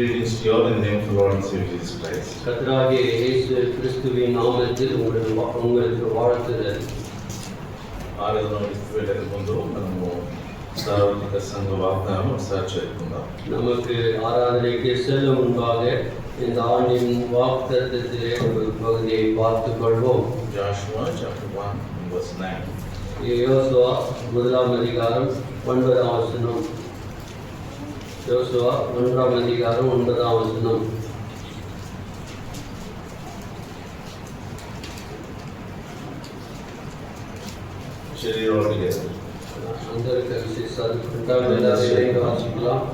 Greetings to you all in the name of the Lord and Savior Jesus Christ. கர்த்தராகிய இயேசு கிறிஸ்துவின் நாமத்தில் உங்களுக்கு வாழ்த்துதல். ఆరాధన వేళకు ముందు మనము సార్వత్రిక సంఘ వాగ్దానం ఒకసారి చదువుకుందాం. நமக்கு ஆராதனைக்கு செல்லும் முன்பாக இந்த ஆண்டின் வாக்குத்தத்தத்திலே ஒரு பகுதியை பார்த்துக் கொள்வோம். Joshua chapter 1 verse 9. யோசுவா முதலாம் அதிகாரம் 9ஆம் வசனம். யோசுவா 1ஆம் அதிகாரம் 9ஆம் வசனம். అందరికీ విశేషాలు వాసిக்கலாம்.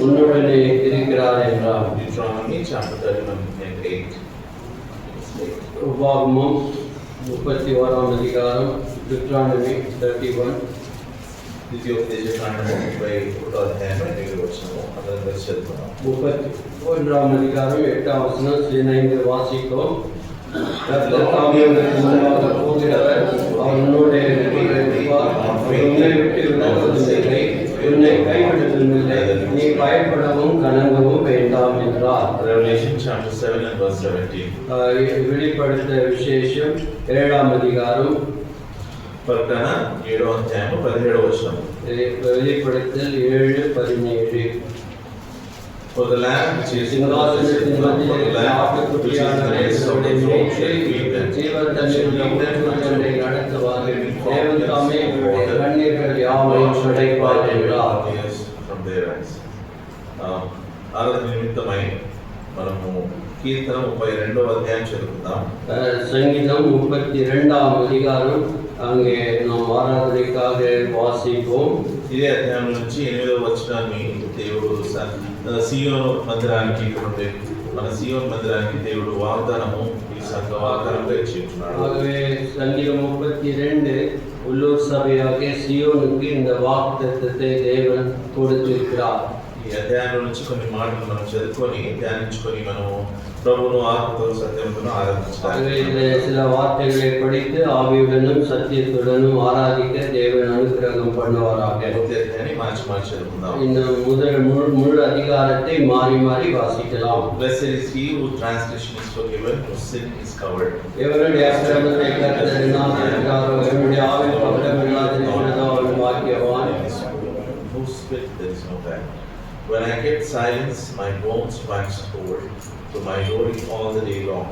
உன்னுடனே இருக்கிறார் என்றார். உபாகமம் 31ஆம் அதிகாரம் Deuteronomy 31. ద్వితీయోపదేశకాండము 31వ అధ్యాయం 7వ వచనము అందరం కలిసి చదువుకుందాం. 31ஆம் அதிகாரம் 8ஆம் வசனம் இணைந்து வாசிக்கிறோம். கர்த்தர் தாமே உனக்கு முன்பாக போகிறவர், அவர் உன்னோடே இருப்பார், அவர் உன்னை விட்டு விலகுவதில்லை, உன்னை கைவிடுவதில்லை, நீ பயப்படவும் கலங்கவும் வேண்டாம் என்றார். Revelation chapter 7 and verse 17. வெளிப்படுத்த விசேஷம் 7ஆம் அதிகாரம் ప్రకటన 7వ అధ్యాయం 17వ వచనం. வெளிப்படுத்தல் 7:17. For the Lamb which is in the from their eyes. ఆరాధన నిమిత్తమై మనము కీర్తన 32వ అధ్యాయం చదువుకుందాం. సంగీతం 32ஆம் அதிகாரம் அங்கே நாம் ஆராதனைக்காக வாசிப்போம். ఇదే అధ్యాయం నుంచి 8వ వచనాన్ని దేవుడు సియోను మందిరానికి మన సియోను మందిరానికి దేవుడు వాగ్దానము ఈ సంఘ వాగ్దానంగా ఇచ్చున్నాడు. ஆகவே சங்கீதம் 32 உள்ளூர் சபையாக சியோனுக்கு இந்த வாக்குத்தத்தத்தை தேவன் கொடுத்திருக்கிறார். ఈ అధ్యాయం నుంచి కొన్ని మాటలు మనం చదువుకొని ధ్యానించుకొని మనము ప్రభువును ఆత్మతో సత్యముతో ఆరాధించాలి. சில வார்த்தைகளை படித்து ஆவியுடனும் சத்தியத்துடனும் ஆராதிக்க தேவன் அனுகிரகம் பண்ணுவாராக. అధ్యాయాన్ని మార్చి చదువుకుందాం. இந்த முழு அதிகாரத்தை மாறி மாறி வாசிக்கலாம். Blessed is he whose transgression is forgiven, whose sin is covered. எவருடைய அக்கிரமத்தை கர்த்தர் எண்ணாதிருக்கிறாரோ, எவருடைய ஆவி பகடமில்லாதிருக்கிறதோ அவன் பாக்கியவான். Whose spirit there is no bad. When I kept silence, my bones waxed cold, to my glory all the day long.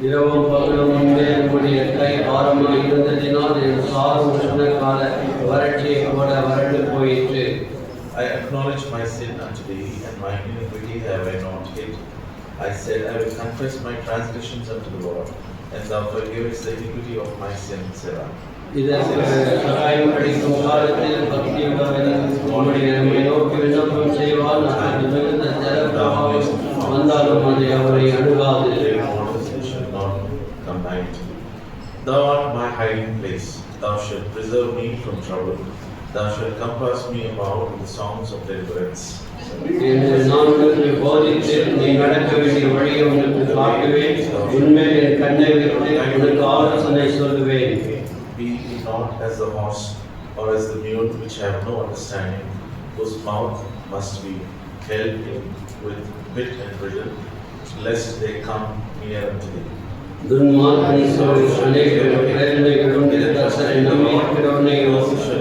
இரவும் பகலும் முன்பே என்னுடைய கை பாரமாய் இருந்ததினால் என் சாரும் உஷ்ண கால வறட்சியை போல வறண்டு போயிற்று. I acknowledge my sin unto thee, and my iniquity have I not hid. I said, I will confess my transgressions unto the Lord, and thou forgivest the iniquity of my sin, Selah. இதற்கு சகாயம் கிடைக்கும் காலத்தில் பக்தியுடன் உம்முடைய நம்மை நோக்கி விண்ணப்பம் செய்வார். அது மிகுந்த ஜலப்பிரவாகம் வந்தாலும் அது அவரை அணுகாது. Thou art my hiding place. Thou shalt preserve me from trouble. Thou shalt compass me about with the songs of deliverance. நான் உனக்கு போதித்து நீ நடக்க வேண்டிய வழியை உனக்கு காட்டுவேன். உண்மையில் என் கண்ணை விட்டு உனக்கு ஆலோசனை சொல்லுவேன். Be not as the horse or as the mule which have no understanding, whose mouth must be held in with bit and bridle, lest they come near unto thee. துன்மார்க்கன் சொல் அநேக பிரேரணைகளும் கர்த்தரை நம்பியிருக்கிறவனை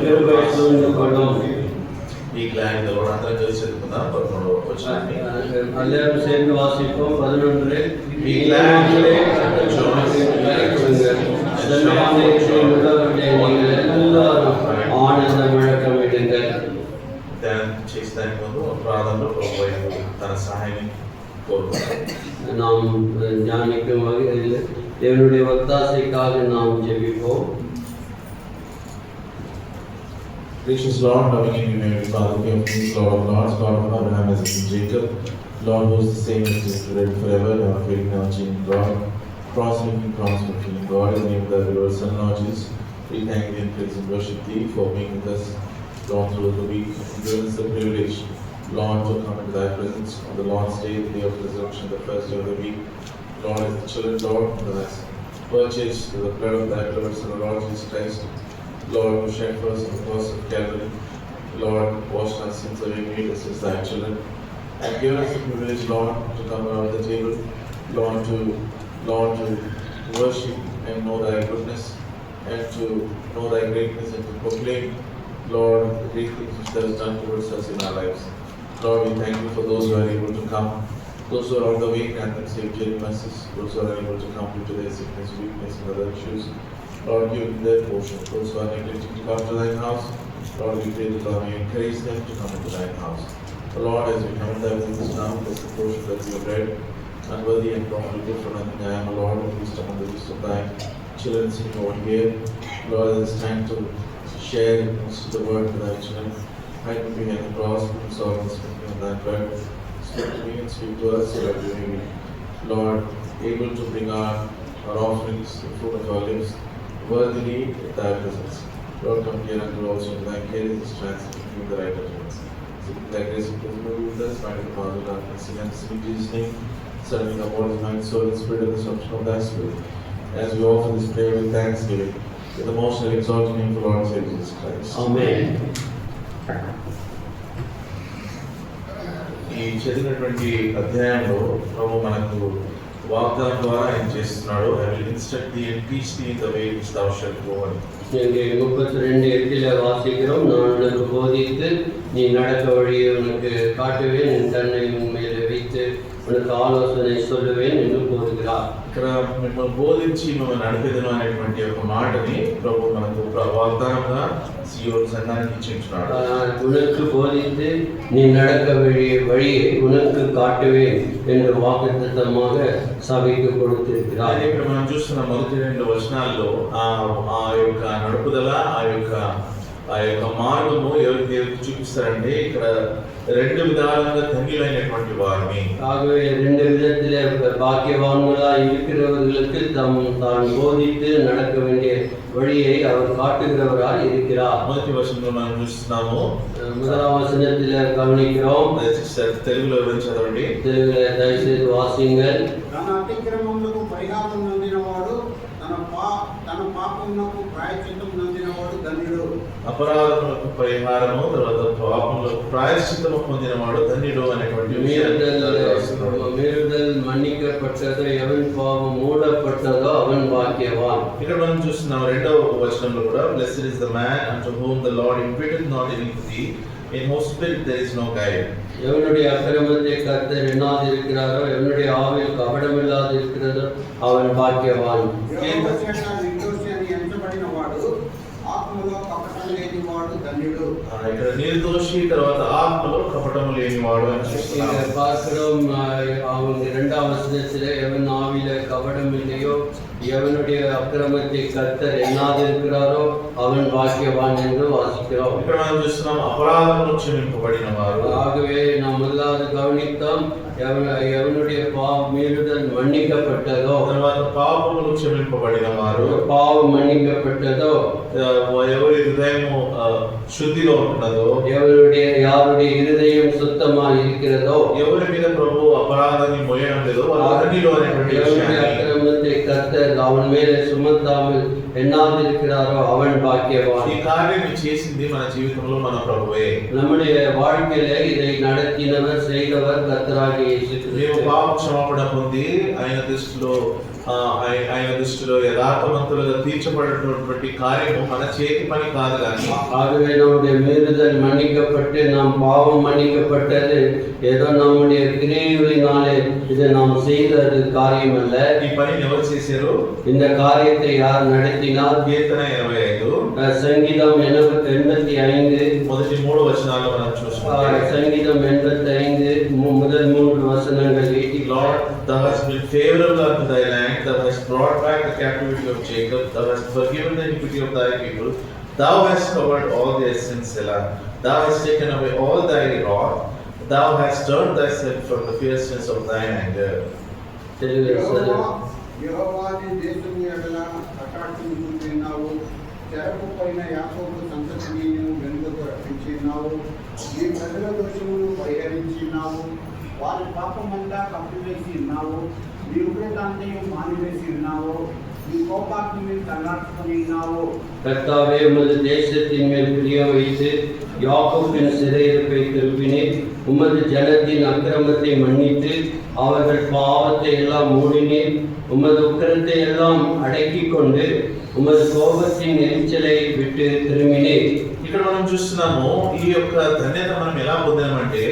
கிருபை சூழ்ந்து கொள்ளும். Be glad in the Lord. అందరం కలిసి చదువుకుందాం 11వ వచనాన్ని. எல்லாரும் சேர்ந்து வாசிப்போம். 11. Be glad in the Lord. ஆனந்த முழக்கமிடுங்கள். చేస్తానికి ముందు ప్రార్థనలో ప్రభువు తన సహాయాన్ని కోరుకుంటాం. நாம் ஞானிக்கும் வகையில் தேவனுடைய ஒத்தாசைக்காக நாம் ஜெபிப்போம். Gracious Lord, loving and humane Father, King of Kings, Lord of Lords, God of Abraham, Isaac, and Jacob, Lord who is the same as yesterday and forever, never failing, never changing God, cross-linking, cross-fulfilling God, in the name of thy Lord, Son, Lord Jesus, we thank thee and praise and worship thee for being with us, Lord, through the week, and giving us the privilege, Lord, to come into thy presence on the Lord's day, the day of resurrection, the first day of the week. Lord, as the children, Lord, purchased through the blood of thy beloved Son, Lord Jesus Christ. Lord, who shed for us on the cross of Calvary. Lord, washed our sins away, made us as thy children, and given us the privilege, Lord, to come around the table, Lord, to worship and know thy goodness, and to know thy greatness, and to proclaim, Lord, the great things which thou hast done towards us in our lives. Lord, we thank you for those who are able to come, those who are on the way, grant them safe journey mercies, those who are unable to come due to their sickness, weakness, and other issues. Lord, give them their portion. Those who are neglecting to come to thine house, Lord, we pray that thou may encourage them to come into thine house. Lord, as we come in thy presence now, bless the portion that we have read, unworthy and profitable for nothing I am, O Lord, and least among the least of thy children sitting over here. Lord, it is time to share the word with thy children. Hide me behind the cross, put us all in the sprinkling of thy blood. Speak to me and speak to us, so that we may be, Lord, able to bring our offerings, the fruit of our lips, worthily in thy presence. Lord, come here and do also in thy care this transit between the right utterance. Seeking thy grace and presence with us, find the power of darkness, and in Jesus' name, serving our bodies, mind, soul, and spirit of the assumption of thy spirit. As we offer this prayer with thanksgiving, with the most exalted name of the Lord and Savior Jesus Christ. Amen. ఈ చదివినటువంటి అధ్యాయంలో ప్రభు మనకు వాగ్దానం ద్వారా ఆయన చేస్తున్నాడు. I will instruct thee and teach thee the way which thou shalt go అని. இங்கே 32:8 வாசிக்கிறோம். நான் உனக்கு போதித்து நீ நடக்க வழியை உனக்கு காட்டுவேன், என் கண்ணை உன் மேலே வைத்து உனக்கு ఆలోచన சொல்லுவேன் என்று போதுகிறார். ఇక్కడ మిమ్మల్ని బోధించి మిమ్మల్ని నడిపేదను అనేటువంటి ఒక మాటని ప్రభు మనకు వాగ్దానంగా సియోను సంఘానికి ఇచ్చించున్నాడు. உனக்கு போதித்து நீ நடக்க வழியை உனக்கு காட்டுவேன் என்று వాగ్దానமாக సభకు கொடுத்திருக்கிறார். ఇక్కడ మనం చూస్తున్న మొదటి 2 వచనాల్లో ఆ యొక్క నడుపుదల, ఆ యొక్క మార్గము ఎవరికి చూపిస్తారంటే ఇక్కడ 2 విధాలుగా ధన్యులైనటువంటి వారిని. ஆகவே 2 விதத்திலே பாக்கியவான்களாய் இருக்கிறவர்களுக்கு தான் போதித்து நடக்க வேண்டிய வழியை அவர் காட்டுகிறவராய் இருக்கிறார். మొదటి వచనంలో మనం చూస్తున్నాము. முதலாம் வசனத்திலே கவனிக்கிறோம். తెలుగులో చదవండి. తెలుగులో దయచేసి వాసింగల్. తన అతిక్రమములకు పరిహారం నొందినవాడు, తన పాపములకు ప్రాయశ్చిత్తం నొందినవాడు ధన్యుడు. అపరాధములకు పరిహారము, తర్వాత పాపములకు ప్రాయశ్చిత్తము పొందినవాడు ధన్యుడు అనేటువంటి மீறுதல் மன்னிக்கப்பட்டதோ எவன் பாவம் மூடப்பட்டதோ அவன் பாக்கியவான். ఇక్కడ మనం చూస్తున్నాం 2వ వచనంలో కూడా blessed is the man unto whom the Lord imputeth not iniquity, in whose spirit there is no guile. எவனுடைய அக்கிரமத்தை கர்த்தர் எண்ணாதிருக்கிறாரோ, எவனுடைய ஆவியில் கபடமில்லாது இருக்கிறதோ அவன் பாக்கியவான். నిర్దోషి అని ఎంచబడినవాడు, ఆత్మలో కపటం లేనివాడు ధన్యుడు. ఇక్కడ నిర్దోషి, తర్వాత ఆత్మలో కపటం లేనివాడు అని చూస్తున్నాం. பார்க்கிறோம். அவங்க 2ஆம் வசனத்திலே எவன் ஆவியில கபடம் இல்லையோ, எவனுடைய அக்கிரமத்தை கர்த்தர் எண்ணாதிருக்கிறாரோ அவன் பாக்கியவான் என்று வாசிக்கிறோம். ఇక్కడ మనం చూస్తున్నాం అపరాధములు క్షమింపబడిన వారు. ஆகவே நாம் முதலாவது கவனித்தோம், எவனுடைய மீறுதல் மன்னிக்கப்பட்டதோ, తర్వాత పాపములు క్షమింపబడిన వారు, பாவம் மன்னிக்கப்பட்டதோ, ఎవరి హృదయము శుద్ధిలో ఉంటున్నదో, யாருடைய இருதயம் சுத்தமாக இருக்கிறதோ, ఎవరి మీద ప్రభు అపరాధాన్ని మోయడం లేదో వారు ధన్యులు అనేటువంటి విషయాన్ని, అక్రమத்தை కర్తర్ அவன் மேலே சுமத்தாமல் எண்ணாதிருக்கிறாரோ அவன் பாக்கியவான். ఈ కార్యం చేసింది మన జీవితంలో మన ప్రభువే. நம்முடைய வாழ்க்கையிலே இதை நடத்தினவர் செய்தவர் கர்த்தராகிய இயேசு கிறிஸ்து. నీవు పాప క్షమాపణ పొంది ఆయన దృష్టిలో యథార్థవంతులుగా తీర్చబడినటువంటి కార్యము మన చేతి పని కాదు. కానీ ஆகவே நம்முடைய மீறுதல் மன்னிக்கப்பட்டு நாம் பாவம் மன்னிக்கப்பட்டது ஏதோ நம்முடைய கிரியைகளினாலே இதை நாம் செய்தது காரியம் அல்ல. ఈ పని ఎవరు చేశారు? இந்த காரியத்தை யார் நடத்தினார்? కీర్తన 25 சங்கீதம் 85 మొదటి 3 వచనాలు మనం చూస్తున్నాం. சங்கீதம் 85 முதல் 3 வசனங்கள். Lord, thou hast been favorable unto thy land, thou hast brought back the captivity of Jacob, thou hast forgiven the iniquity of thy people, thou hast covered all their sins, Selah. Thou hast taken away all thy wrath, thou hast turned thyself from the fierceness of thine anger. యెహోవా నీ దేశము ఎడల కటాక్షము చూపినావు, చెరకు పైన యాకోబు సంతతిని వెనుకకు రప్పించినావు, నీ ప్రజల దోషమును పరిహరించినావు, వారి పాపమంతా కప్పివేసి ఉన్నావు, నీ ఉగ్రతాన్ని మానివేసి ఉన్నావు, నీ కోపాగ్ని తల్లార్చుకొని ఉన్నావు. கர்த்தாவே உமது தேசத்தின் மேல் பிரியம் வைத்து யாக்கோபின் சிறையிருப்பை திருப்பினீர். உமது ஜனத்தின் அக்கிரமத்தை மன்னித்து அவர்கள் பாவத்தை எல்லாம் மூடினீர். உமது உக்கிரத்தை எல்லாம் அடக்கிக் கொண்டு உமது கோபத்தின் எரிச்சலை விட்டு திரும்பினீர். ఇక్కడ మనం చూస్తున్నాము ఈ యొక్క ధన్యత మనం ఎలా పొందామంటే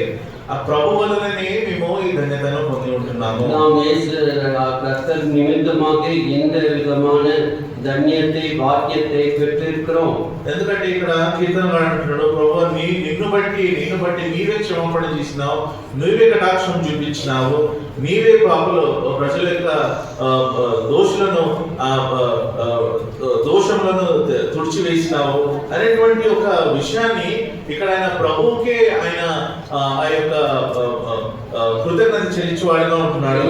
ఆ ప్రభు వలననే మేము ఈ ధన్యతను పొంది ఉంటున్నాము. நாம் இயேசு கர்த்தர் நிமித்தமாக இந்த விதமான ధన్యத்தை భాగ్యத்தை பெற்றிருக்கிறோம். ఎందుకంటే ఇక్కడ కీర్తనగాడు అంటున్నాడు, ప్రభు నిన్ను బట్టి నీవే క్షమాపణ చేసినావు, నువ్వే కటాక్షం చూపించినావు, నీవే ప్రజల యొక్క దోషులను దోషములను తుడిచివేసినావు అనేటువంటి ఒక విషయాన్ని ఇక్కడ ఆయన ప్రభువుకే ఆయన ఆ యొక్క కృతజ్ఞత చెల్లించేవాడుగా ఉంటున్నాడు.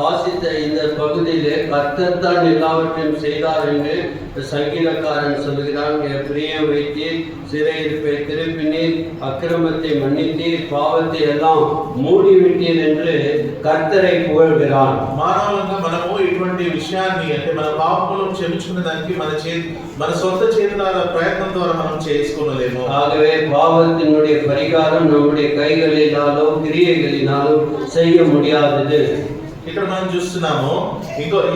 வாசித்த இந்த பகுதியிலே கர்த்தர் தான் எல்லாவற்றையும் செய்தார் என்று சங்கீதக்காரன் சொல்கிறான். பிரியம் வைத்தீர், சிறையிருப்பை திருப்பினீர், அக்கிரமத்தை மன்னித்தீர், பாவத்தை எல்லாம் மூடிவிட்டீர் என்று கர்த்தரை புகழ்கிறான். మానవులంగా మనము ఇటువంటి విషయాన్ని అంటే మన పాపములను క్షమించుకునే దానికి మన సొంత చేతుల ప్రయత్నం ద్వారా మనం చేసుకోలేము. ஆகவே பாவத்தினுடைய பரிகாரம் நம்முடைய கைகளினாலோ கிரியைகளினாலோ செய்ய முடியாதது. ఇక్కడ మనం చూస్తున్నాము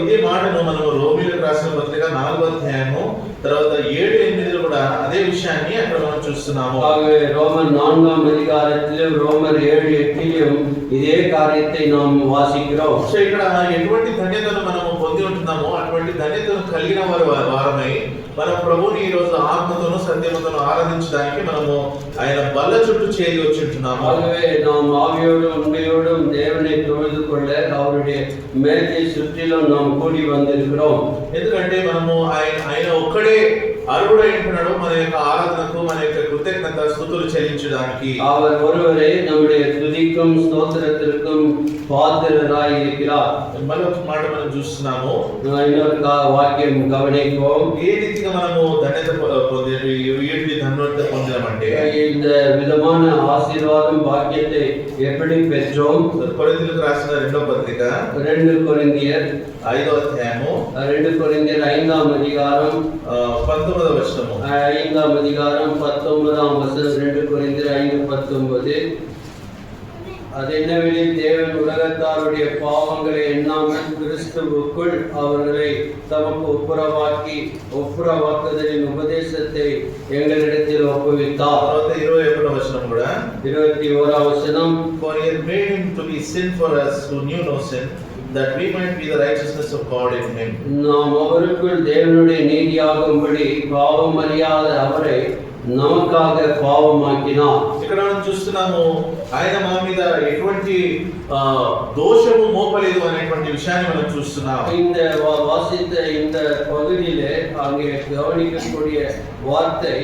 ఇదే మాటను మనము రోమీయులకు రాసిన పత్రిక 4వ అధ్యాయము తర్వాత 7-8 కూడా అదే విషయాన్ని అక్కడ మనం చూస్తున్నాము. ஆகவே ரோமர் 4ஆம் அதிகாரத்திலும் ரோமர் 7:8 இதே காரியத்தை நாம் வாசிக்கிறோம். సో ఇక్కడ ఎటువంటి ధన్యతను మనము పొంది ఉంటున్నామో అటువంటి ధన్యతను కలిగిన వారమై మన ప్రభువుని ఈ రోజు ఆత్మతోను సత్యముతోను ఆరాధించడానికి మనము ఆయన బల్ల చుట్టూ చేరి వచ్చి ఉంటున్నాము. ஆகவே நாம் ஆவியோடும் உண்மையோடும் தேவனை தொழுது கொள்ள அவருடைய மேஜை சுற்றிலும் நாம் கூடி வந்திருக்கிறோம். ఎందుకంటే మనము ఆయన ఒక్కడే అర్హుడై ఉంటున్నాడు మన యొక్క ఆరాధనకు, మన యొక్క కృతజ్ఞత స్తుతులు చెల్లించడానికి. அவர் ஒருவரே நம்முடைய துதிக்கும் ஸ்தோத்திரத்திற்கும் பாத்திரராய் இருக்கிறார். మరొక మాట మనం చూస్తున్నాము, இன்னொரு వాక్యం గమనింపோம். ఏ రీతిగా మనము ధన్యత పొందామంటే இந்த విధமான ఆశీర్వాదం భాగ్యத்தை எப்படி பெற்றோம்? కొరింథీయులకు రాసిన 2వ పత్రిక 2 కొరింథీయర్ 5వ అధ్యాయము 2 కొరింథీయర్ 5ஆம் அதிகாரம் 19వ వచనము 5ஆம் அதிகாரம் 19ஆம் வசனம். 2 கொரிந்தியர் 5:19. அது என்னவெனில் தேவன் உலகத்தாருடைய பாவங்களை எண்ணாமல் கிறிஸ்துவுக்குள் அவர்களை தமக்கு ஒப்புரவாக்குதலின் உபதேசத்தை எங்களிடத்தில் ஒப்புவித்தார். 21వ వచనం కూడా 21ஆம் வசனம். For he had made him to be sin for us who knew no sin, that we might be the righteousness of God in him. நாம் அவருக்குள் தேவனுடைய நீதியாகும்படி பாவம் அறியாத அவரை நமக்காக பாவமாக்கினார். ఇక్కడ మనం చూస్తున్నాము ఆయన మా మీద ఎటువంటి దోషము మోపలేదు అనేటువంటి విషయాన్ని మనం చూస్తున్నాం. இந்த வாசித்த இந்த பகுதியிலே அங்கே கவனிக்கக்கூடிய வார்த்தை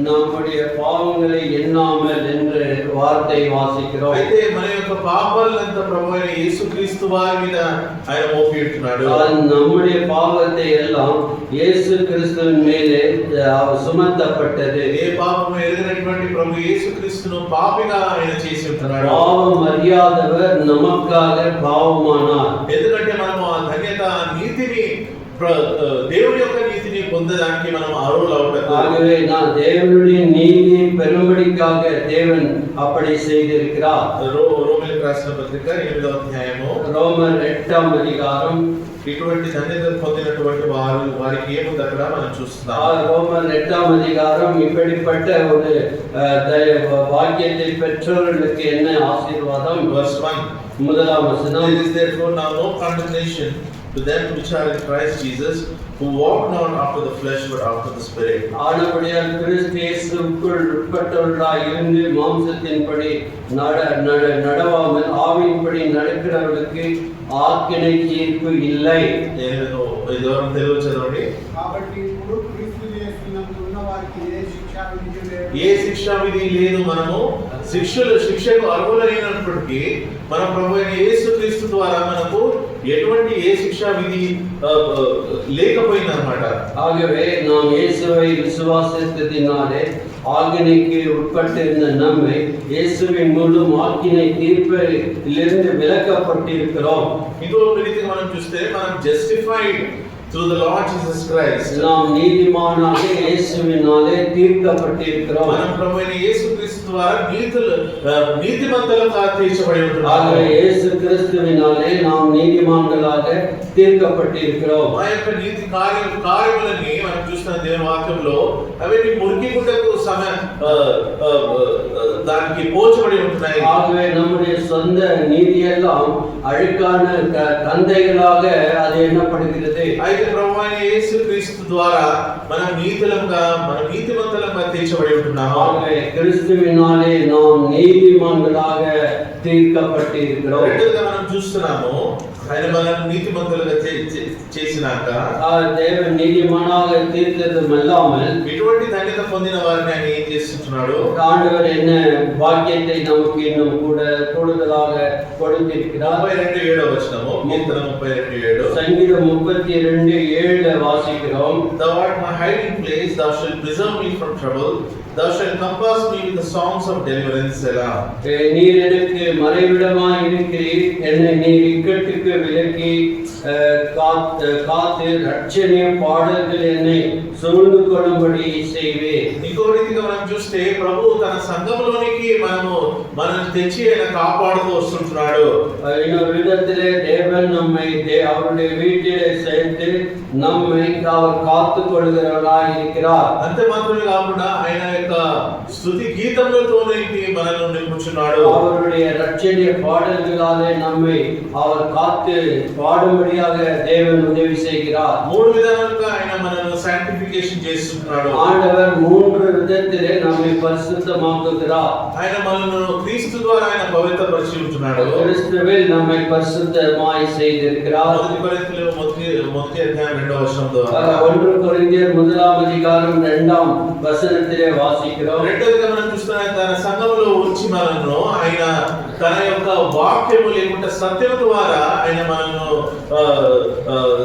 நம்முடைய பாவங்களை எண்ணாமல் என்று வார்த்தை வாசிக்கிறோம். అయితే మన యొక్క పాపాలంతా ప్రభువైన యేసుక్రీస్తు వారి మీద ఆయన మోపిస్తున్నాడు. நம்முடைய பாவத்தை எல்லாம் இயேசு கிறிஸ்துவின் மேலே சுமத்தப்பட்டது. ఏ పాపము ఎరిగినటువంటి ప్రభు యేసుక్రీస్తును పాపిగా ఆయన చేసి ఉంటున్నాడు. பாவம் அறியாதவர் நமக்காக பாவமானார். ఎందుకంటే మనము ఆ ధన్యత నీతిని దేవుని యొక్క నీతిని పొందడానికి మనం అర్హులవుటకు. ஆகவே நான் தேவனுடைய நீதியை பெறும்படிக்காக தேவன் அப்படி செய்திருக்கிறார். రోమీయులకు రాసిన పత్రిక 8వ అధ్యాయము ரோமர் 8ஆம் அதிகாரம். ఇటువంటి ధన్యత పొందినటువంటి వారికి ఏముంది అక్కడ మనం చూస్తున్నాం. ரோமர் 8ஆம் அதிகாரம் இப்படிப்பட்ட ஒரு வாக்கியத்தை பெற்றவர்களுக்கு என்ன ஆசீர்வாதம்? Verse 1. முதலாம் வசனம். There is therefore now no condemnation to them which are in Christ Jesus, who walk not after the flesh but after the Spirit. ஆனபடியால் கிறிஸ்து இயேசுவுக்குள் உட்பட்டவர்களாய் இருந்து மாம்சத்தின்படி நடவாமல் ஆவியின்படி நடக்கிறவர்களுக்கு ஆக்கினை தீர்ப்பு இல்லை. ఇది తెలుగు చదవండి. కాబట్టి ఇప్పుడు క్రీస్తు యేసునందు ఉన్న వారికి ఏ శిక్షా విధి లేదు. ఏ శిక్షా విధి లేదు. మనము శిక్షకు అర్హులైనప్పటికీ మన ప్రభు అయిన యేసుక్రీస్తు ద్వారా మనకు ఎటువంటి ఏ శిక్షా విధి లేకపోయిందన్నమాట. ஆகவே நாம் இயேசுவை விசுவாசித்ததினாலே ஆக்கினைக்கு உட்பட்டிருந்த நம்மை இயேசுவின் மூலம் ஆக்கினை தீர்ப்பிலிருந்து விலக்கப்பட்டிருக்கிறோம். ఇంకో రీతిగా మనం చూస్తే మనం justified through the Lord Jesus Christ. நாம் நீதிமானாக இயேசுவினாலே தீர்க்கப்பட்டிருக்கிறோம். మనం ప్రభువైన యేసుక్రీస్తు ద్వారా నీతిమంతులుగా తీర్చబడి ఉంటున్నాము. ஆகவே இயேசு கிறிஸ்துவினாலே நாம் நீதிமான்களாக தீர்க்கப்பட்டிருக்கிறோம். ఆ యొక్క నీతి కార్యములని మనం చూస్తున్న దేవుని వాక్యంలో అవన్నీ మురికి గుడ్డకు దానికి పోల్చబడి ఉంటున్నాయి. ஆகவே நம்முடைய சொந்த நீதியெல்லாம் அழுக்கான கந்தைகளாக அது எண்ணப்படுகிறது. అయితే ప్రభువైన యేసుక్రీస్తు ద్వారా మనం నీతిమంతులుగా తీర్చబడి ఉంటున్నాము. ஆகவே கிறிஸ்துவினாலே நாம் நீதிமான்களாக தீர்க்கப்பட்டிருக்கிறோம். రెండోదిగా మనం చూస్తున్నాము ఆయన మనల్ని నీతిమంతులుగా చేసినాక தேவன் நீதிமானாக தீர்த்ததும் அல்லாமல் ఇటువంటి ధన్యత పొందిన వారిని ఆయన ఏం చేస్తున్నాడు? ஆண்டவர் என்ன வாக்கியத்தை நமக்கு இன்னும் கூடுதலாக கொடுத்திருக்கிறார். 32:7 వచనము, కీర్తన 32:7. சங்கீதம் 32:7 வாசிக்கிறோம். Thou art my hiding place, thou shalt preserve me from trouble, thou shalt compass me with the songs of deliverance. Selah. நீர் எனக்கு மறைவிடமாய் இருக்கிறீர், என்னை நீர் இக்கட்டுக்கு விலக்கி காத்து ரட்சணிய பாடல்கள் என்னை சூழ்ந்து கொள்ளும்படி செய்வேன். ఇంకో రీతిగా మనం చూస్తే ప్రభు తన సంఘంలోనికి మనల్ని తెచ్చి ఆయన కాపాడుతూ వస్తుంటున్నాడు. இன்னொரு விதத்திலே தேவன் நம்மை அவருடைய வீட்டிலே சேர்த்து நம்மை அவர் காத்து கொள்கிறவராய் இருக்கிறார். అంతే మాత్రమే కాకుండా ఆయన యొక్క స్తుతి గీతములతో మనల్ని నింపుచున్నాడు. அவருடைய ரட்சணிய பாடல்களாலே நம்மை அவர் காத்து பாடும்படியாக தேவன் உதவி செய்கிறார். మూడు విధాలుగా ఆయన మనల్ని సాంక్టిఫికేషన్ చేస్తున్నాడు. ஆண்டவர் மூன்று விதத்திலே நம்மை பரிசுத்தமாக்குகிறார். ఆయన మనల్ని క్రీస్తు ద్వారా ఆయన పవిత్రపరిచి ఉంటున్నాడు. கிறிஸ்துவில் நம்மை பரிசுத்தமாய் செய்திருக்கிறார். మొదటి అధ్యాయం 2వ వచనం ద్వారా 1 కొరింథీయుల 1వ అధికారం 2వ వచనத்திலே వాసిக்கிறோம். రెండోదిగా మనం చూస్తున్నాం తన సంఘములో ఉంచి మనల్ని ఆయన తన యొక్క వాక్యము లేకుంటే సత్యం ద్వారా ఆయన మనల్ని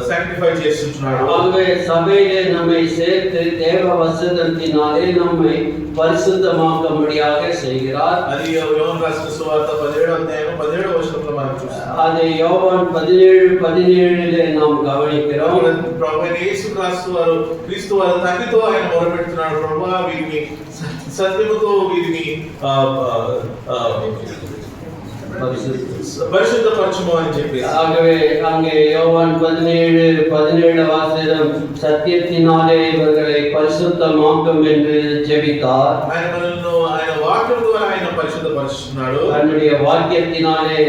సాంక్టిఫై చేస్తున్నాడు. ஆகவே சபையிலே நம்மை சேர்த்து தேவ வசனத்தினாலே நம்மை பரிசுத்தமாக்கும்படியாக செய்கிறார். అది యోహాను రాసిన సువార్త 17వ అధ్యాయం 17వ వచనంలో మనం చూస్తాం. அதை யோவான் 17:17 நாம் கவனிக்கிறோம். ప్రభువైన యేసుక్రీస్తు వారు క్రీస్తు వారి తండ్రితో ఆయన మొరపెడుతున్నాడు, ప్రభువా వీరిని సత్యముతో వీరిని పరిశుద్ధపరచుము అని చెప్పేసి. ஆகவே அங்கே யோவான் 17:17 வாசகம் சத்தியத்தினாலே இவர்களை பரிசுத்தமாக்கும் என்று ஜெபித்தார். ఆయన వాక్యం ద్వారా ఆయన పరిశుద్ధపరుస్తున్నాడు. தன்னுடைய வாக்கியத்தினாலே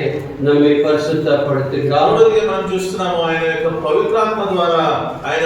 நம்மை பரிசுத்தப்படுத்துகிறார். మూడోదిగా మనం చూస్తున్నాము ఆయన యొక్క పవిత్రాత్మ ద్వారా ఆయన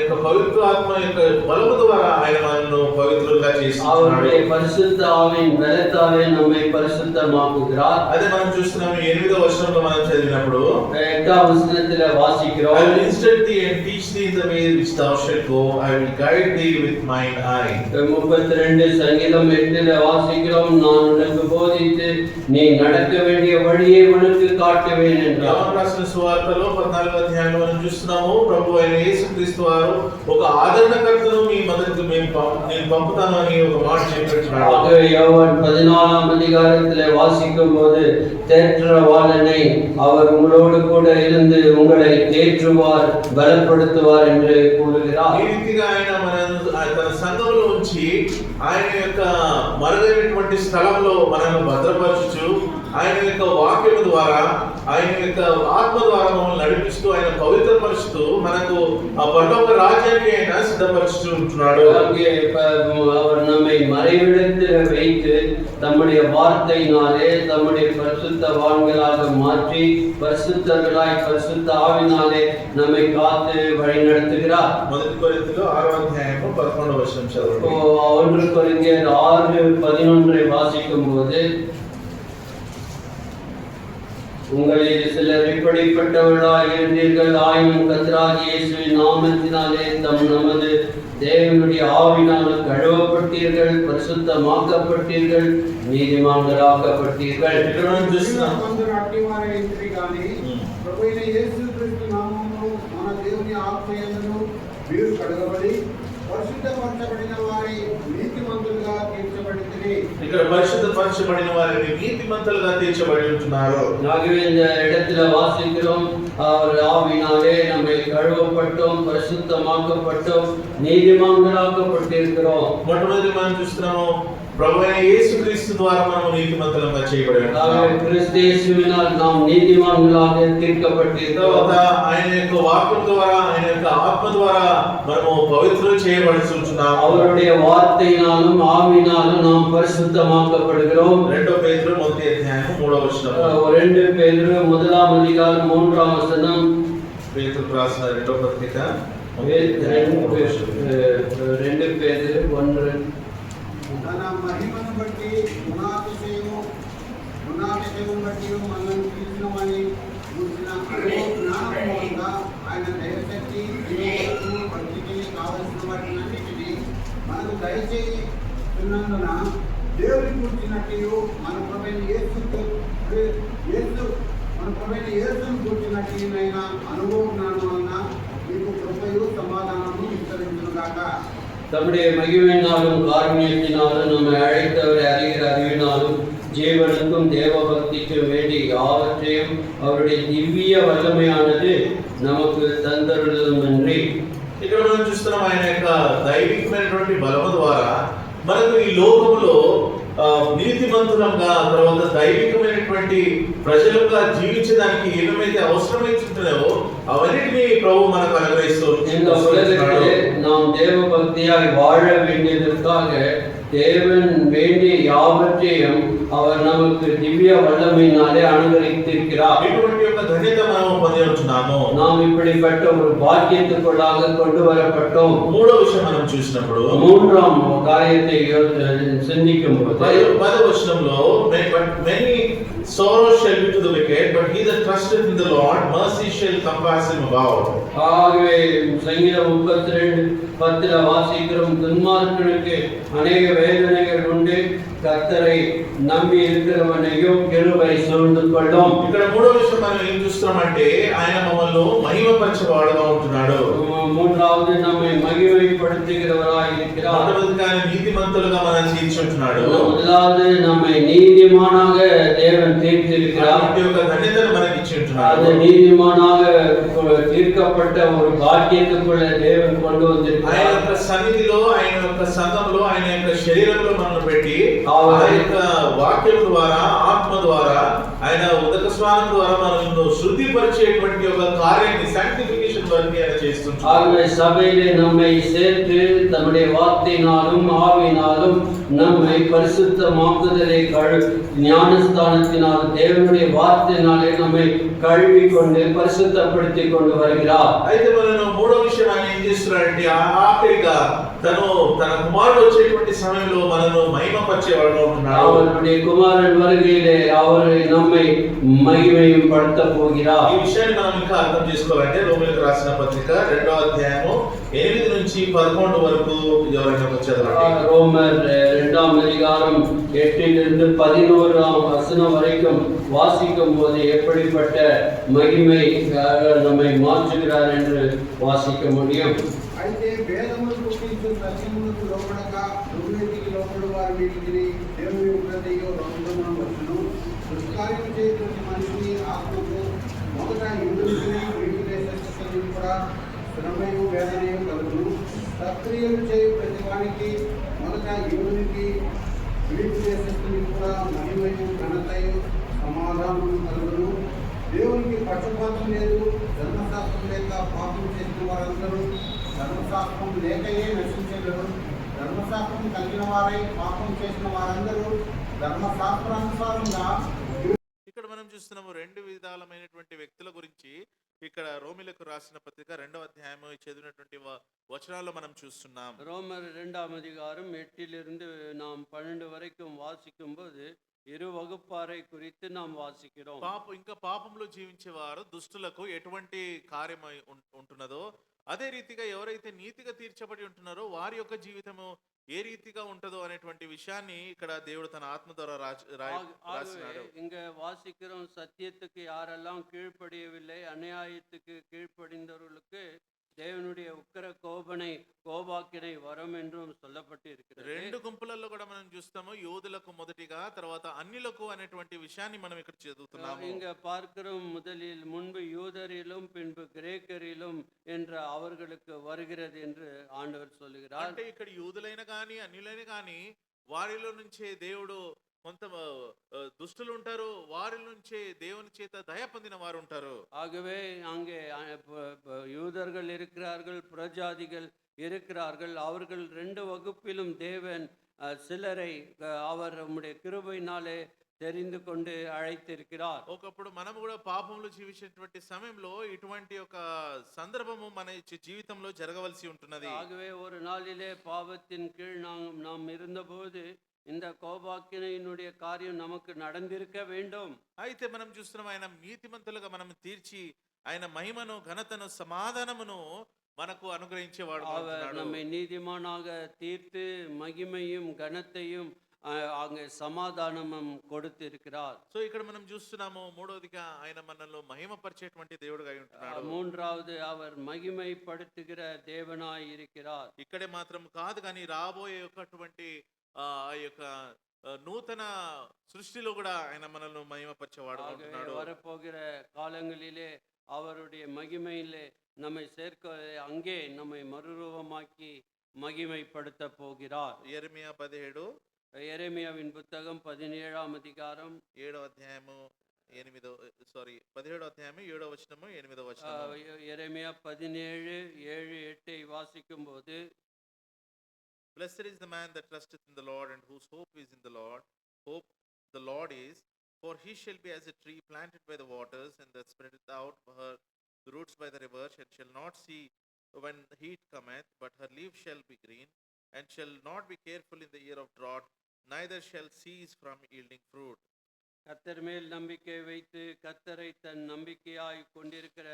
యొక్క పవిత్రాత్మ యొక్క బలము ద్వారా ఆయన మనల్ని పవిత్రులుగా చేస్తున్నాడు. அவருடைய பரிசுத்த ஆவியின் பலத்தாலே நம்மை பரிசுத்தமாக்குகிறார். అదే మనం చూస్తున్నాము 8వ వచనంలో మనం చదివినప్పుడు 8వ వచనத்திலே வாசிக்கிறோம். I will instruct thee and teach thee in the way which thou shalt go, I will guide thee with mine eye. 32 சங்கீதம் 8ல வாசிக்கிறோம். நான் உனக்கு போதித்து நீ நடக்க வேண்டிய வழியை உனக்கு காட்டுவேன் என்றார். యోహాను రాసిన సువార్తలో 14వ అధ్యాయంలో మనం చూస్తున్నాము ప్రభు అయిన యేసుక్రీస్తు వారు ఒక ఆదరణకర్తను మీ మధ్యకు నేను పంపుతాను అని ఒక మాట చెప్పినాడు. ஆகவே யோவான் 14ஆம் அதிகாரத்திலே வாசிக்கும்போது தேற்றவாளனை அவர் உங்களோடு கூட இருந்து உங்களை தேற்றுவார், பலப்படுத்துவார் என்று கூறுகிறார். ఈ రీతిగా ఆయన తన సంఘములో ఉంచి ఆయన యొక్క మరుగైనటువంటి స్థలంలో మనల్ని భద్రపరచుచు ఆయన యొక్క వాక్యం ద్వారా ఆయన యొక్క ఆత్మ ద్వారా మమ్మల్ని నడిపిస్తూ ఆయన పవిత్రపరుస్తూ మనకు ఆ పరలోక రాజ్యాన్ని ఆయన సిద్ధపరుస్తూ ఉంటున్నాడు. அவர் நம்மை மறைவிடத்தில் வைத்து தம்முடைய வார்த்தையினாலே தம்முடைய பரிசுத்தவான்களாக மாற்றி பரிசுத்தர்களாய் பரிசுத்த ஆவினாலே நம்மை காத்து வழி நடத்துகிறார். మొదటి కొరింథీయులు 6వ అధ్యాయము 11వ వచనం చదవండి. 1 కొరింథీయులు 6:11 வாசிக்கும்போது உங்களில் சிலர் இப்படிப்பட்டவர்களாய் இருந்தீர்கள், ஆயினும் கர்த்தராகிய இயேசுவின் நாமத்தினாலே நமது தேவனுடைய ஆவினால் கழுவப்பட்டீர்கள், பரிசுத்தமாக்கப்பட்டீர்கள், நீதிமான்களாக்கப்பட்டீர்கள். ప్రభువైన యేసుక్రీస్తు నామములో మన దేవుని ఆత్మయందును మీరు కడగబడి పరిశుద్ధపరచబడిన వారి నీతిమంతులుగా తీర్చబడింది. ఇక్కడ పరిశుద్ధపరచబడిన వారిని నీతిమంతులుగా తీర్చబడి ఉంటున్నారు. ஆகவே இந்த இடத்துல வாசிக்கிறோம், அவர் ஆவினாலே நம்மை கழுவப்பட்டோம், பரிசுத்தமாக்கப்பட்டோம், நீதிமான்களாக்கப்பட்டிருக்கிறோம். మొట్టమొదటి మనం చూస్తున్నాము ప్రభు అయిన యేసుక్రీస్తు ద్వారా మనం నీతిమంతులుగా చేయబడి ஆகவே ఉన్నాము. கிறிஸ்து இயேசுவினால் நாம் நீதிமான்களாக தீர்க்கப்பட்டிருக்கிறோம். తర్వాత ఆయన యొక్క వాక్యం ద్వారా ఆయన యొక్క ఆత్మ ద్వారా మనము పవిత్రులు చేయబడి ఉంటున్నాము. அவருடைய வார்த்தையினாலும் ஆவினாலும் நாம் பரிசுத்தமாக்கப்படுகிறோம். 2 పేతురు 1వ అధ్యాయం 3వ వచనం. 2 பேதுரு 1ஆம் அதிகாரம் 3ஆம் வசனம். పేతురు రాసిన రెండవ పత్రిక 2 பேதுரு 1. తన మహిమను బట్టి గుణాతిశయము బట్టి మనల్ని పిలిచినమని గురించిన జ్ఞానం మూలంగా ఆయన దైవశక్తి భక్తికి కావలసిన వాటినన్నిటినీ మనకు దయచేస్తున్నందున దేవుని గురించినట్టు మన ప్రభువైన యేసును గురించినట్టునైన అనుభవ జ్ఞానం వలన మీకు కృపయు సమాధానము విస్తరించునుగాక. தம்முடைய மகிமையினாலும் காருண்யத்தினாலும் நம்மை அழைத்தவரை அறிகிற அறிவினாலும் ஜீவனுக்கும் தேவ பக்திக்கும் வேண்டி யாவற்றையும் அவருடைய திவ்ய வல்லமையானது நமக்கு தந்தருளுமின்றி. ఇక్కడ మనం చూస్తున్నాం ఆయన యొక్క దైవికమైనటువంటి బలము ద్వారా మనకు ఈ లోకములో నీతిమంతులంగా, తర్వాత దైవికమైనటువంటి ప్రజలుగా జీవించడానికి ఏమేమైతే అవసరమైతుంటాయో అవన్నిటిని ప్రభు మనకు అనుగ్రహిస్తూ இந்த உலகத்திலே நாம் தேவ பக்தியாய் வாழ வேண்டியதற்காக தேவன் வேண்டிய யாவற்றையும் அவர் நமக்கு திவ்ய வல்லமையினாலே அனுகிரகித்திருக்கிறார். ఇటువంటి యొక్క ధన్యత మనం పొంది ఉంటున్నాము. நாம் இப்படிப்பட்ட ஒரு பாக்கியத்துக்குள்ளாக கொண்டு வரப்பட்டோம். మూడో విషయం మనం చూసినప్పుడు மூன்றாம் காரியத்தை சிந்திக்கும் போது 10వ వచనంలో many sorrows shall be to the wicked, but he that trusteth in the Lord, mercy shall compass him about. ஆகவே சங்கீதம் 32:10 வாசிக்கிறோம், துன்மார்க்கனுக்கு அநேக வேதனைகள் உண்டு, கர்த்தரை நம்பி இருக்கிறவனையும் கிருபை சூழ்ந்து கொள்ளும். ఇక్కడ మూడో విషయం మనం ఏం చూస్తున్నామంటే ఆయన మమ్మల్ని మహిమపరచవాడుగా ఉంటున్నాడు. மூன்றாவது நம்மை மகிமைப்படுத்துகிறவராய் இருக்கிறார். మొట్టమొదటిగా ఆయన నీతిమంతులుగా మనల్ని తీర్చుంటున్నాడు. முதலாவது நம்மை நீதிமானாக தேவன் தீர்த்திருக்கிறார். అలాంటి ఒక ధన్యతను మనకి ఇచ్చి ఉంటున్నాడు. அது நீதிமானாக தீர்க்கப்பட்ட ஒரு பாக்கியத்துக்குள்ள தேவன் கொண்டு வந்திருக்கிறார். ఆయన యొక్క సన్నిధిలో, ఆయన యొక్క సంఘంలో, ఆయన యొక్క శరీరంలో మనల్ని పెట్టి ఆయన యొక్క వాక్యం ద్వారా, ఆత్మ ద్వారా, ఆయన ఉదక స్నానం ద్వారా మనల్ని శుద్ధిపరిచేటువంటి ఒక కార్యాన్ని, సాంక్టిఫికేషన్ వర్క్ ఆయన చేస్తుంటారు. ஆகவே சபையிலே நம்மை சேர்த்து தம்முடைய வார்த்தையினாலும் ஆவியினாலும் நம்மை பரிசுத்தமாக்குதலை ஞானஸ்தானத்தினால் தேவனுடைய வார்த்தையினாலே நம்மை கழுவி கொண்டு பரிசுத்தப்படுத்தி கொண்டு வருகிறார். అయితే మనం మూడో విషయం ఆయన ఏం చేస్తున్నారంటే ఆఖరిగా తన కుమారుడు వచ్చేటువంటి సమయంలో మనను మహిమపరిచేవాడుగా ఉంటున్నాడు. அவருடைய குமாரன் வருகையிலே அவர் நம்மை మహిమపడత పోகிறார். ఈ విషయాన్ని మనం ఇంకా అర్థం చేసుకోవాలంటే రోమీయులకు రాసిన పత్రిక 2వ అధ్యాయము 8 నుంచి 11 వరకు ఎవరైనా చదవండి. ரோமர் 2ஆம் அதிகாரம் 8லிருந்து 11ஆம் வசனம் வரைக்கும் வாசிக்கும் போது எப்படிப்பட்ட மகிமை நம்மை மாற்றுகிறார் என்று வாசிக்க முடியும். అయితే వేదములు పుట్టించు సత్యములకు లోపడక దుర్నీతికి లోపడు వారి వీటిని దేవుని ఉగ్రతయో రౌద్రమును వచ్చును. దుష్కార్యము చేయుచున్న మనిషిని ఆత్మకు మొదట ఇంద్రుడిని విడిచివేసేసరికి కూడా శ్రమయు వేదనయు కలుగును. సత్క్రియలు చేయు ప్రతి వానికి మొదట ఇంద్రునికి విడిచివేసేసరికి కూడా మహిమయు ఘనతయు సమాధానము కలుగును. దేవునికి పక్షపాతం లేదు. ధర్మశాస్త్రం లేక పాపం చేసిన వారందరూ ధర్మశాస్త్రం లేకయే నశించగలరు. ధర్మశాస్త్రం కలిగిన వారై పాపం చేసిన వారందరూ ధర్మశాస్త్రానుసారంగా. ఇక్కడ మనం చూస్తున్నాము 2 విధాలమైనటువంటి వ్యక్తుల గురించి ఇక్కడ రోమీయులకు రాసిన పత్రిక 2వ అధ్యాయం చదివినటువంటి వచనాల్లో మనం చూస్తున్నాం. ரோமர் 2ஆம் அதிகாரம் 8லிருந்து நாம் 12 வரைக்கும் வாசிக்கும் போது இரு வகுப்பாரை குறித்து நாம் వాసిக்கிறோம். ఇంకా పాపంలో జీవించేవారు దుష్టులకు ఎటువంటి కార్యం ఉంటున్నదో అదే రీతిగా ఎవరైతే నీతిగా తీర్చబడి ఉంటున్నారో వారి యొక్క జీవితము ఏ రీతిగా ఉంటదో అనేటువంటి విషయాన్ని ఇక్కడ దేవుడు తన ఆత్మ ద్వారా రాసినాడు. இங்க வாசிக்கிறோம், சத்தியத்துக்கு யாரெல்லாம் கீழ்ப்படியவில்லை, அநியாயத்துக்கு கீழ்ப்படிந்தவர்களுக்கு தேவனுடைய உக்கிர கோபனை கோபாக்கினை வரம் என்றும் சொல்லப்பட்டு இருக்கிறது. రెండు గుంపులలో కూడా మనం చూస్తాము, యోధులకు మొదటిగా, తర్వాత అన్యులకు అనేటువంటి విషయాన్ని మనం ఇక్కడ చదువుతున్నాము. இங்க பார்க்கிறோம், முதலில் முன்பு யூதரிலும் பின்பு கிரேக்கரிலும் என்ற அவர்களுக்கு வருகிறது என்று ஆண்டவர் சொல்லுகிறார். అంటే ఇక్కడ యూదులైన కానీ అన్యులైన కానీ వారిలో నుంచే దేవుడు కొంత దుష్టులు ఉంటారు, వారి నుంచే దేవుని చేత దయ పొందిన వారు ఉంటారు. ஆகவே அங்கே யூதர்கள் இருக்கிறார்கள், புறஜாதிகள் இருக்கிறார்கள். அவர்கள் ரெண்டு வகுப்பிலும் தேவன் சிலரை அவர் நம்முடைய கிருபையினாலே தெரிந்து கொண்டு அழைத்திருக்கிறார். ఒకప్పుడు మనం కూడా పాపంలో జీవించేటువంటి సమయంలో ఇటువంటి ఒక సందర్భము మన జీవితంలో జరగవలసి ఉంటున్నది. ஆகவே ஒரு நாளிலே பாவத்தின் கீழ் நாம் இருந்தபோது இந்த கோபாக்கினையினுடைய காரியம் நமக்கு நடந்திருக்க வேண்டும். అయితే మనం చూస్తున్నాం, ఆయన నీతిమంతులుగా మనం తీర్చి ఆయన మహిమను, ఘనతను, సమాధానమును మనకు అనుగ్రహించేవాడు. அவர் நம்மை நீதிமானாக தீர்த்து மகிமையும் கனத்தையும் அங்கே சமாதானமும் கொடுத்திருக்கிறார். సో ఇక్కడ మనం చూస్తున్నాము, మూడవదిగా ఆయన మనల్ని మహిమపరిచేటువంటి దేవుడుగా ఉంటున్నాడు. மூன்றாவது, அவர் மகிமைப்படுத்துகிற தேவனாய் இருக்கிறார். ఇక్కడే మాత్రం కాదు కానీ రాబోయే ఒకటువంటి ఆ యొక్క నూతన సృష్టిలో కూడా ఆయన మనల్ని మహిమపరిచేవాడు ఉంటున్నాడు. வரப்போகிற காலங்களிலே அவருடைய மகிமையிலே நம்மை சேர்க்க, அங்கே நம்மை மறுரூபமாக்கி மகிமைப்படுத்த போகிறார். యెరెమియా 17 எரேமியாவின் புத்தகம் 17ஆம் அதிகாரம் 7వ అధ్యాయము 17వ అధ్యాయము 7వ వచనము 8వ వచనము. எரேமியா 17:7-8 வாசிக்கும் போது, Blessed is the man that trusteth in the Lord, and whose hope is in the Lord. Hope the Lord is, for he shall be as a tree planted by the waters, and that spreadeth out her roots by the rivers, and shall not see when heat cometh, but her leaf shall be green, and shall not be careful in the year of drought, neither shall cease from yielding fruit. கர்த்தர் மேல் நம்பிக்கை வைத்து கர்த்தரை தன் நம்பிக்கையாய் கொண்டிருக்கிற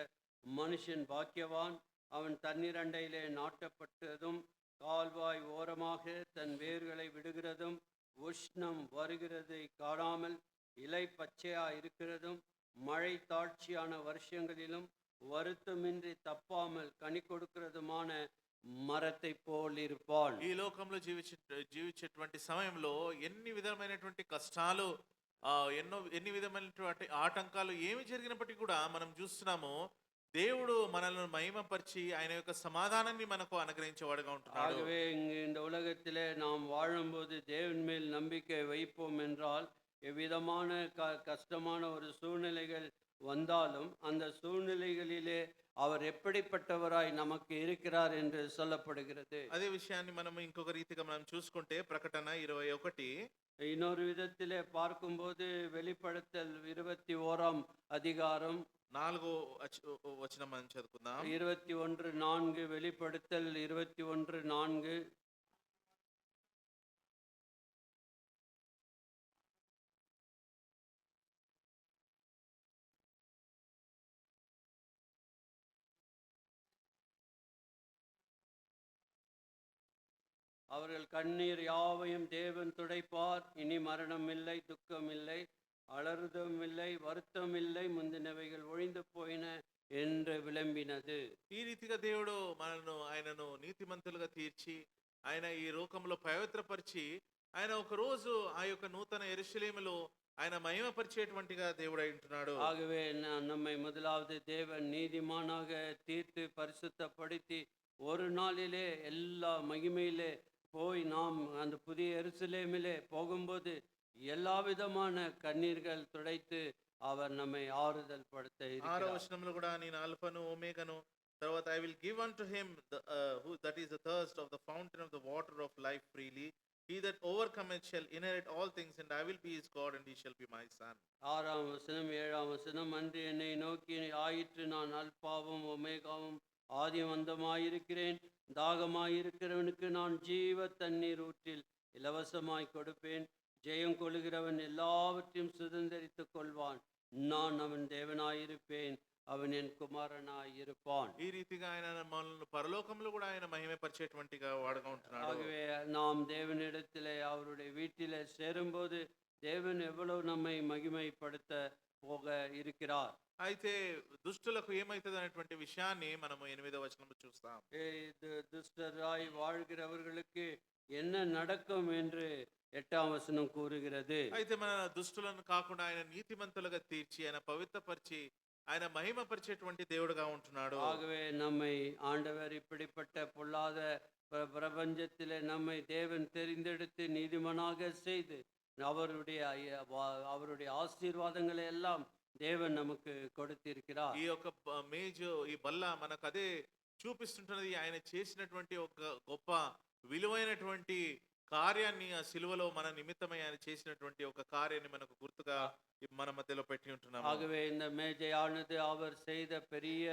மனுஷன் பாக்கியவான். அவன் தண்ணீர் அண்டையிலே நாட்டப்பட்டதும் கால்வாய் ஓரமாக தன் வேர்களை விடுகிறதும் உஷ்ணம் வருகிறதை காணாமல் இலை பச்சையா இருக்கிறதும் மழை தாட்சியான வருஷங்களிலும் வருத்தமின்றி தப்பாமல் கனி கொடுக்கிறதுமான మరத்தை పోల్ ఇర్పాల్. ఈ లోకంలో జీవించేటువంటి సమయంలో ఎన్ని విధమైనటువంటి కష్టాలు, ఎన్ని విధమైనటువంటి ఆటంకాలు ఏమి జరిగినప్పటికీ కూడా మనం చూస్తున్నాము, దేవుడు మనల్ని మహిమపరిచి ఆయన యొక్క సమాధానాన్ని మనకు అనుగ్రహించేవాడుగా ఉంటున్నాడు. ஆகவே இந்த உலகத்திலே நாம் வாழும்போது தேவன் மேல் நம்பிக்கை வைப்போம் என்றால், எவ்விதமான கஷ்டமான ஒரு சூழ்நிலைகள் வந்தாலும் அந்த சூழ்நிலைகளிலே அவர் எப்படிப்பட்டவராய் நமக்கு இருக்கிறார் என்று சொல்லப்படுகிறது. అదే విషయాన్ని మనం ఇంకొక రీతిగా మనం చూసుకుంటే ప్రకటన 21 இன்னொரு விதத்திலே பார்க்கும்போது வெளிப்படுத்தல் 21ஆம் அதிகாரம் 4వ వచనం మనం చదువుకుందాం. 21:4 வெளிப்படுத்தல் 21:4. அவர்கள் கண்ணீர் யாவையும் தேவன் துடைப்பார். இனி மரணம் இல்லை, துக்கம் இல்லை, அலறுதம் இல்லை, வருத்தம் இல்லை, முந்தினவைகள் ஒழிந்து போயின என்று విలంబినది. ఈ రీతిగా దేవుడు ఆయనను నీతిమంతులుగా తీర్చి ఆయన ఈ లోకంలో పవిత్రపరిచి ఆయన ఒక రోజు ఆ యొక్క నూతన యెరూషలేములో ఆయన మహిమపరిచేటువంటిగా దేవుడు ఉంటున్నాడు. ஆகவே நம்மை முதலாவது தேவன் நீதிமானாக தீர்த்து பரிசுத்தப்படுத்தி ஒரு நாளிலே எல்லா மகிமையிலே போய் நாம் அந்த புதிய எருசலேமிலே போகும்போது எல்லா விதமான கண்ணீர்கள் துடைத்து அவர் நம்மை ஆறுதல் படுத்த 6వ వచనంలో కూడా నేను ఆల్ఫాను ఓమేగాను, తర్వాత I will give unto him that is the thirst of the fountain of the water of life freely. He that overcometh shall inherit all things, and I will be his God, and he shall be my son. 6ஆம் வசனம் 7ஆம் வசனம். அன்று என்னை நோக்கி ஆயிற்று, நான் அல்பாவும் ஒமேகாவும் ஆதியும் அந்தமாயிருக்கிறேன். தாகமாயிருக்கிறவனுக்கு நான் ஜீவ தண்ணீர் ஊற்றில் இலவசமாய் கொடுப்பேன். ஜெயம் கொள்கிறவன் எல்லாவற்றையும் சுதந்தரித்துக் கொள்வான். நான் அவன் தேவனாயிருப்பேன், அவன் என் குமாரனாய் இருப்பான். ఈ రీతిగా ఆయన మనల్ని పరలోకంలో కూడా ఆయన మహిమపరిచేటువంటిగా వాడుగా ఉంటున్నాడు. ஆகவே நாம் தேவனிடத்திலே அவருடைய வீட்டிலே சேரும்போது தேவன் எவ்வளவு நம்மை மகிமைப்படுத்த போக இருக்கிறார். అయితే దుష్టులకు ఏమైతుంది అనేటువంటి విషయాన్ని మనము 8వ వచనంలో చూస్తాం. இது துஷ்டராய் வாழ்கிறவர்களுக்கு என்ன நடக்கும் என்று 8ஆம் வசனம் கூறுகிறது. అయితే మన దుష్టులను కాకుండా ఆయన నీతిమంతులుగా తీర్చి ఆయన పవిత్రపరిచి ఆయన మహిమపరిచేటువంటి దేవుడుగా ఉంటున్నాడు. ஆகவே நம்மை ஆண்டவர் இப்படிப்பட்ட பொல்லாத பிரபஞ்சத்திலே நம்மை தேவன் தெரிந்தெடுத்து நீதிமானாக செய்து அவருடைய ஆசீர்வாதங்களை எல்லாம் தேவன் நமக்கு கொடுத்திருக்கிறார். ఈ యొక్క మేజు ఈ బల్ల మనకు అదే చూపిస్తుంటున్నది ఆయన చేసినటువంటి ఒక గొప్ప విలువైనటువంటి కార్యాన్ని ఆ సిలువలో మన నిమిత్తమై ఆయన చేసినటువంటి ఒక కార్యాన్ని మనకు గుర్తుగా మన మధ్యలో పెట్టి ఉంటున్నాము. ஆகவே இந்த மேஜையானது அவர் செய்த பெரிய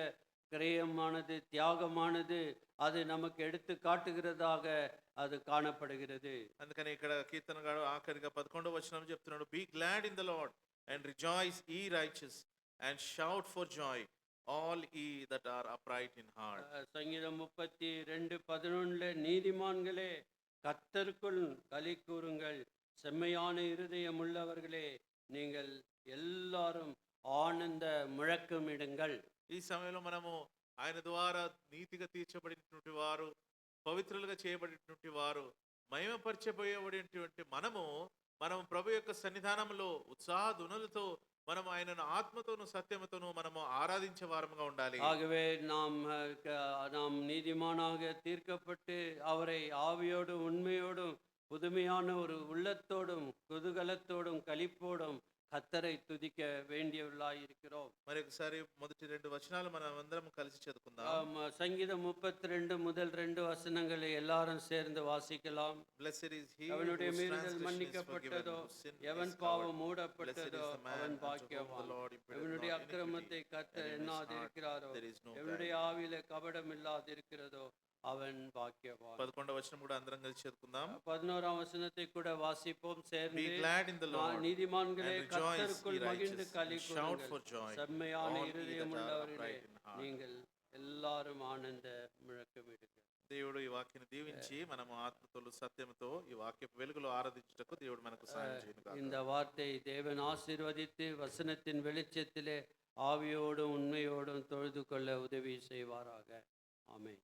கிரயமானது தியாகமானது அது நமக்கு எடுத்து காட்டுகிறதாக அது காணப்படுகிறது. అందుకని ఇక్కడ కీర్తనగాడు ఆఖరిగా 11వ వచనం చెప్తున్నాడు, be glad in the Lord and rejoice ye righteous and shout for joy all ye that are upright in heart. சங்கீதம் 32:11 நீதிமான்களே கர்த்தருக்குள் களி கூறுங்கள், செம்மையான இருதயம் உள்ளவர்களே நீங்கள் எல்லாரும் ஆனந்த முழக்கமிடுங்கள். ఈ సమయంలో మనము ఆయన ద్వారా నీతిగా తీర్చబడినటువంటి వారు, పవిత్రులుగా చేయబడినటువంటి వారు, మహిమపరచబోయేటువంటి మనము ప్రభు యొక్క సన్నిధానంలో ఉత్సాహ ధ్వనులతో మనం ఆయనను ఆత్మతోను సత్యముతోను మనము ఆరాధించే వారముగా ఉండాలి. ஆகவே நாம் நீதிமானாக தீர்க்கப்பட்டு அவரை ஆவியோடும் உண்மையோடும் புதுமையான ஒரு உள்ளத்தோடும் குதூகலத்தோடும் களிப்போடும் கர்த்தரை துதிக்க வேண்டியவர்களாய் இருக்கிறோம். మరి ఒకసారి మొదటి 2 వచనాలు మనం అందరం కలిసి చదువుకుందాం. சங்கீதம் 32 முதல் 2 வசனங்களை எல்லாரும் சேர்ந்து வாசிக்கலாம். Blessed is he அவனுடைய whose மீறுதல் transgression is மன்னிக்கப்பட்டதோ, forgiven, whose sin எவன் is பாவம் covered. மூடப்பட்டதோ Blessed is the man அவன் unto whom the பாக்கியவான். Lord imputeth எவனுடைய not அக்கிரமத்தை iniquity, கர்த்தர் and in his heart எண்ணாதிருக்கிறாரோ, there is no எவனுடைய guile. ஆவியில கபடம் இல்லாதிருக்கிறதோ அவன் பாக்கியவான். 11వ వచనం కూడా అందరం కలిసి చదువుకుందాం. 11ஆம் வசனத்தை கூட வாசிப்போம் சேர்ந்து. Be glad in the Lord நீதிமான்களே and rejoice, கர்த்தருக்குள் ye மகிழ்ந்து righteous, களி and shout கூறுங்கள், for joy, செம்மையான all ye இருதயம் that are உள்ளவர்களே upright in heart. நீங்கள் எல்லாரும் ஆனந்த முழக்கமிடுங்கள். దేవుడు ఈ వాక్యాన్ని దీవించి మనము ఆత్మతో సత్యముతో ఈ వాక్యపు వెలుగులో ఆరాధించుటకు దేవుడు మనకు సహాయం చేయను. இந்த வார்த்தை தேவன் ஆசீர்வதித்து வசனத்தின் வெளிச்சத்திலே ஆவியோடும் உண்மையோடும் தொழுது கொள்ள உதவி செய்வாராக. ஆமென்.